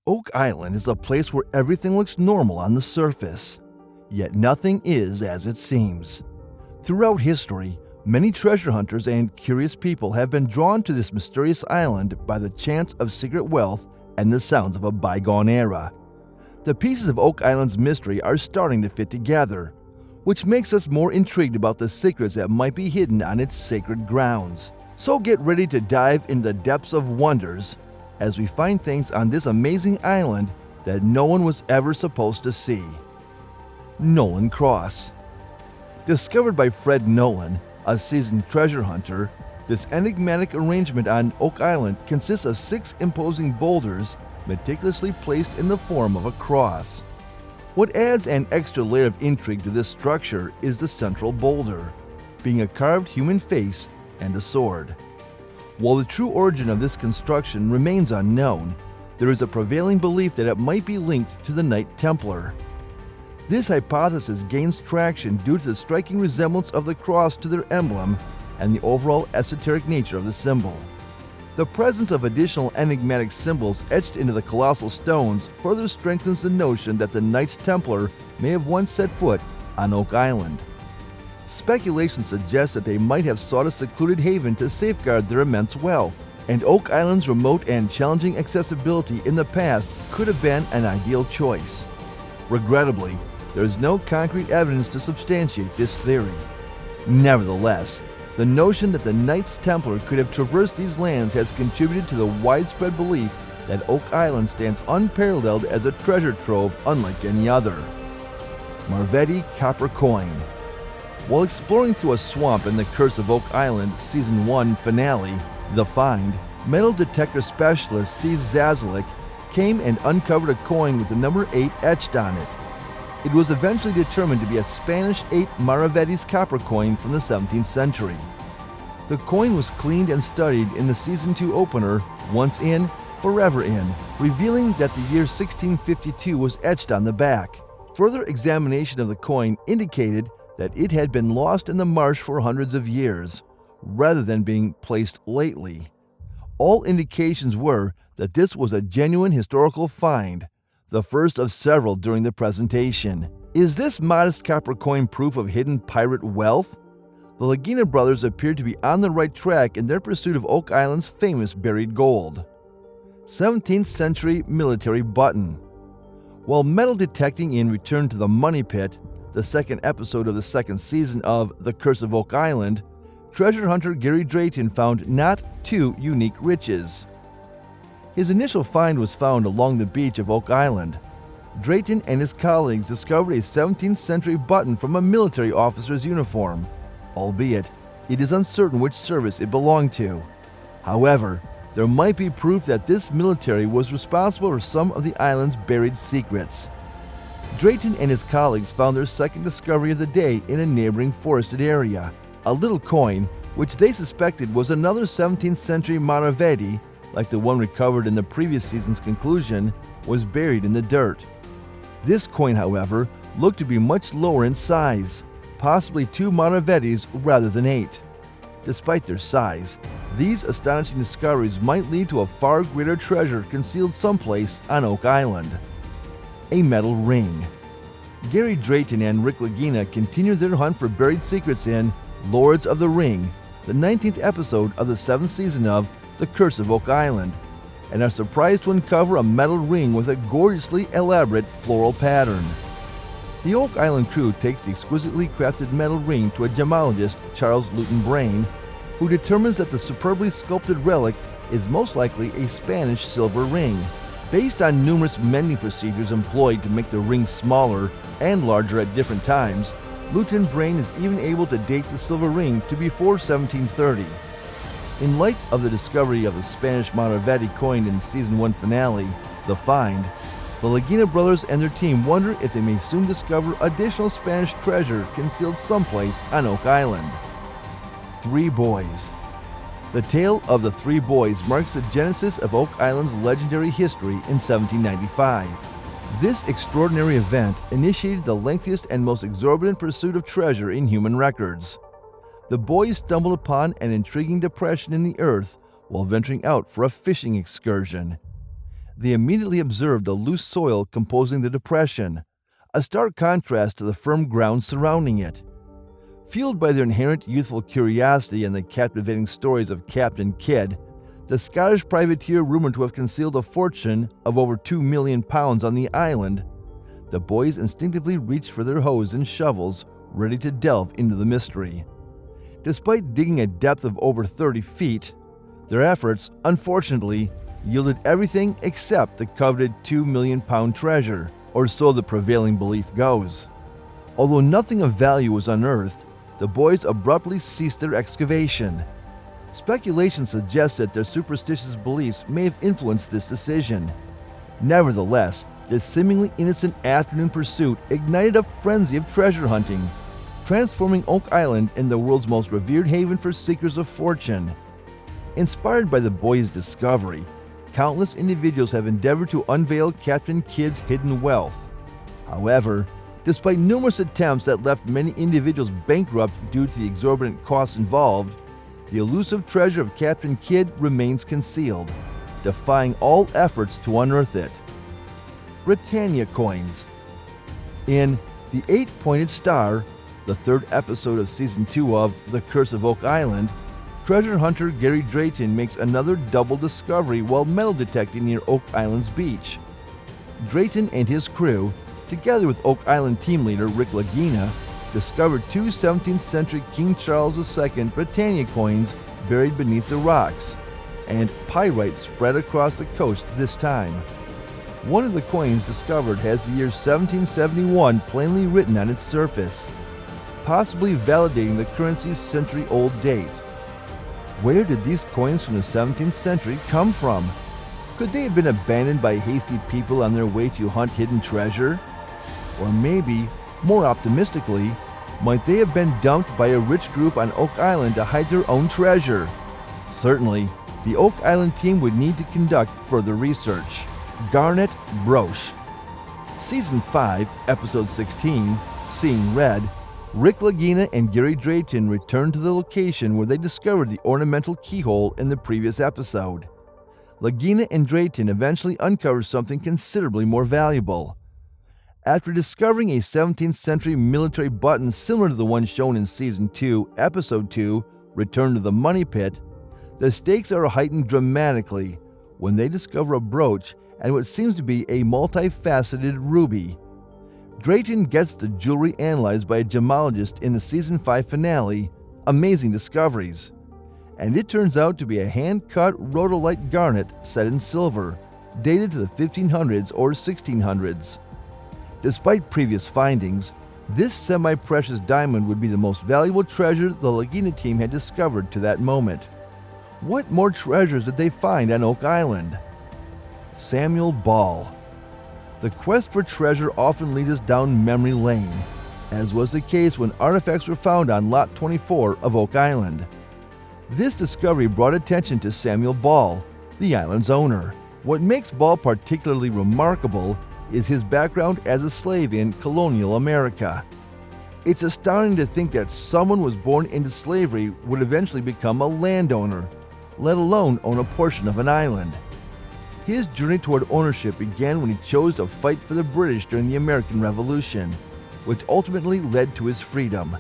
Oak Island is a place where everything looks normal on the surface, yet nothing is as it seems. Throughout history, many treasure hunters and curious people have been drawn to this mysterious island by the chance of secret wealth and the sounds of a bygone era. The pieces of Oak Island's mystery are starting to fit together, which makes us more intrigued about the secrets that might be hidden on its sacred grounds. So get ready to dive into the depths of wonders as we find things on this amazing island that no one was ever supposed to see. Nolan Cross. Discovered by Fred Nolan, a seasoned treasure hunter, this enigmatic arrangement on Oak Island consists of 6 imposing boulders meticulously placed in the form of a cross. What adds an extra layer of intrigue to this structure is the central boulder, being a carved human face and a sword. While the true origin of this construction remains unknown, there is a prevailing belief that it might be linked to the Knight Templar. This hypothesis gains traction due to the striking resemblance of the cross to their emblem and the overall esoteric nature of the symbol. The presence of additional enigmatic symbols etched into the colossal stones further strengthens the notion that the Knights Templar may have once set foot on Oak Island. Speculation suggests that they might have sought a secluded haven to safeguard their immense wealth, and Oak Island's remote and challenging accessibility in the past could have been an ideal choice. Regrettably, there is no concrete evidence to substantiate this theory. Nevertheless, the notion that the Knights Templar could have traversed these lands has contributed to the widespread belief that Oak Island stands unparalleled as a treasure trove unlike any other. Marvetti Copper Coin. While exploring through a swamp in The Curse of Oak Island Season 1 finale, The Find, metal detector specialist Steve Zazalik came and uncovered a coin with the number 8 etched on it. It was eventually determined to be a Spanish 8 Maravedis copper coin from the 17th century. The coin was cleaned and studied in the Season 2 opener, Once In, Forever In, revealing that the year 1652 was etched on the back. Further examination of the coin indicated that it had been lost in the marsh for hundreds of years, rather than being placed lately. All indications were that this was a genuine historical find, the first of several during the presentation. Is this modest copper coin proof of hidden pirate wealth? The Lagina brothers appeared to be on the right track in their pursuit of Oak Island's famous buried gold. 17th century military button. While metal detecting in Return to the Money Pit, the second episode of the second season of The Curse of Oak Island, treasure hunter Gary Drayton found not 2 unique riches. His initial find was found along the beach of Oak Island. Drayton and his colleagues discovered a 17th century button from a military officer's uniform, albeit it is uncertain which service it belonged to. However, there might be proof that this military was responsible for some of the island's buried secrets. Drayton and his colleagues found their second discovery of the day in a neighboring forested area. A little coin, which they suspected was another 17th century Maravedì, like the one recovered in the previous season's conclusion, was buried in the dirt. This coin, however, looked to be much lower in size, possibly 2 Maravedis rather than 8. Despite their size, these astonishing discoveries might lead to a far greater treasure concealed someplace on Oak Island. A metal ring. Gary Drayton and Rick Lagina continue their hunt for buried secrets in Lords of the Ring, the 19th episode of the 7th season of The Curse of Oak Island, and are surprised to uncover a metal ring with a gorgeously elaborate floral pattern. The Oak Island crew takes the exquisitely crafted metal ring to a gemologist, Charles Luton Brain, who determines that the superbly sculpted relic is most likely a Spanish silver ring. Based on numerous mending procedures employed to make the ring smaller and larger at different times, Luton Brain is even able to date the silver ring to before 1730. In light of the discovery of the Spanish Maravedì coin in Season 1 finale, The Find, the Lagina brothers and their team wonder if they may soon discover additional Spanish treasure concealed someplace on Oak Island. 3 Boys. The tale of the 3 boys marks the genesis of Oak Island's legendary history in 1795. This extraordinary event initiated the lengthiest and most exorbitant pursuit of treasure in human records. The boys stumbled upon an intriguing depression in the earth while venturing out for a fishing excursion. they immediately observed the loose soil composing the depression, a stark contrast to the firm ground surrounding it. Fueled by their inherent youthful curiosity and the captivating stories of Captain Kidd, the Scottish privateer rumored to have concealed a fortune of over £2 million on the island, the boys instinctively reached for their hoes and shovels, ready to delve into the mystery. Despite digging a depth of over 30 feet, their efforts, unfortunately, yielded everything except the coveted £2 million treasure, or so the prevailing belief goes. Although nothing of value was unearthed, the boys abruptly ceased their excavation. Speculation suggests that their superstitious beliefs may have influenced this decision. Nevertheless, this seemingly innocent afternoon pursuit ignited a frenzy of treasure hunting, transforming Oak Island into the world's most revered haven for seekers of fortune. Inspired by the boys' discovery, countless individuals have endeavored to unveil Captain Kidd's hidden wealth. However, despite numerous attempts that left many individuals bankrupt due to the exorbitant costs involved, the elusive treasure of Captain Kidd remains concealed, defying all efforts to unearth it. Britannia coins. In The Eight-Pointed Star, the third episode of Season 2 of The Curse of Oak Island, treasure hunter Gary Drayton makes another double discovery while metal detecting near Oak Island's beach. Drayton and his crew, together with Oak Island team leader Rick Lagina, discovered two 17th century King Charles II Britannia coins buried beneath the rocks, and pyrite spread across the coast this time. One of the coins discovered has the year 1771 plainly written on its surface, possibly validating the currency's century-old date. Where did these coins from the 17th century come from? Could they have been abandoned by hasty people on their way to hunt hidden treasure? Or maybe, more optimistically, might they have been dumped by a rich group on Oak Island to hide their own treasure? Certainly, the Oak Island team would need to conduct further research. Garnet Brooch. Season 5, Episode 16, Seeing Red, Rick Lagina and Gary Drayton returned to the location where they discovered the ornamental keyhole in the previous episode. Lagina and Drayton eventually uncovered something considerably more valuable. After discovering a 17th century military button similar to the one shown in Season 2, Episode 2, Return to the Money Pit, the stakes are heightened dramatically when they discover a brooch and what seems to be a multifaceted ruby. Drayton gets the jewelry analyzed by a gemologist in the Season 5 finale, Amazing Discoveries, and it turns out to be a hand-cut rhodolite garnet set in silver, dated to the 1500s or 1600s. Despite previous findings, this semi-precious diamond would be the most valuable treasure the Lagina team had discovered to that moment. What more treasures did they find on Oak Island? Samuel Ball. The quest for treasure often leads us down memory lane, as was the case when artifacts were found on Lot 24 of Oak Island. This discovery brought attention to Samuel Ball, the island's owner. What makes Ball particularly remarkable is his background as a slave in colonial America. It's astounding to think that someone was born into slavery would eventually become a landowner, let alone own a portion of an island. His journey toward ownership began when he chose to fight for the British during the American Revolution, which ultimately led to his freedom.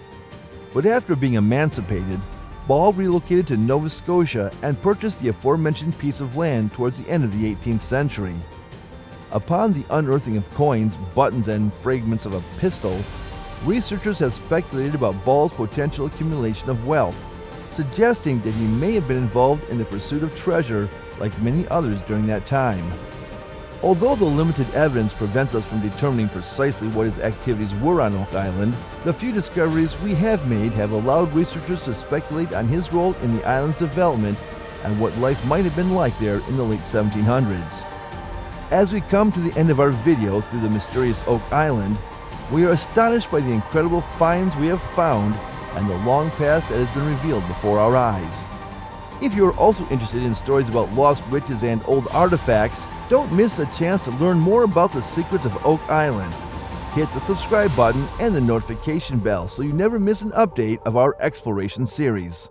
But after being emancipated, Ball relocated to Nova Scotia and purchased the aforementioned piece of land towards the end of the 18th century. Upon the unearthing of coins, buttons, and fragments of a pistol, researchers have speculated about Ball's potential accumulation of wealth, suggesting that he may have been involved in the pursuit of treasure like many others during that time. Although the limited evidence prevents us from determining precisely what his activities were on Oak Island, the few discoveries we have made have allowed researchers to speculate on his role in the island's development and what life might have been like there in the late 1700s. As we come to the end of our video through the mysterious Oak Island, we are astonished by the incredible finds we have found and the long past that has been revealed before our eyes. If you are also interested in stories about lost riches and old artifacts, don't miss the chance to learn more about the secrets of Oak Island. Hit the subscribe button and the notification bell so you never miss an update of our exploration series.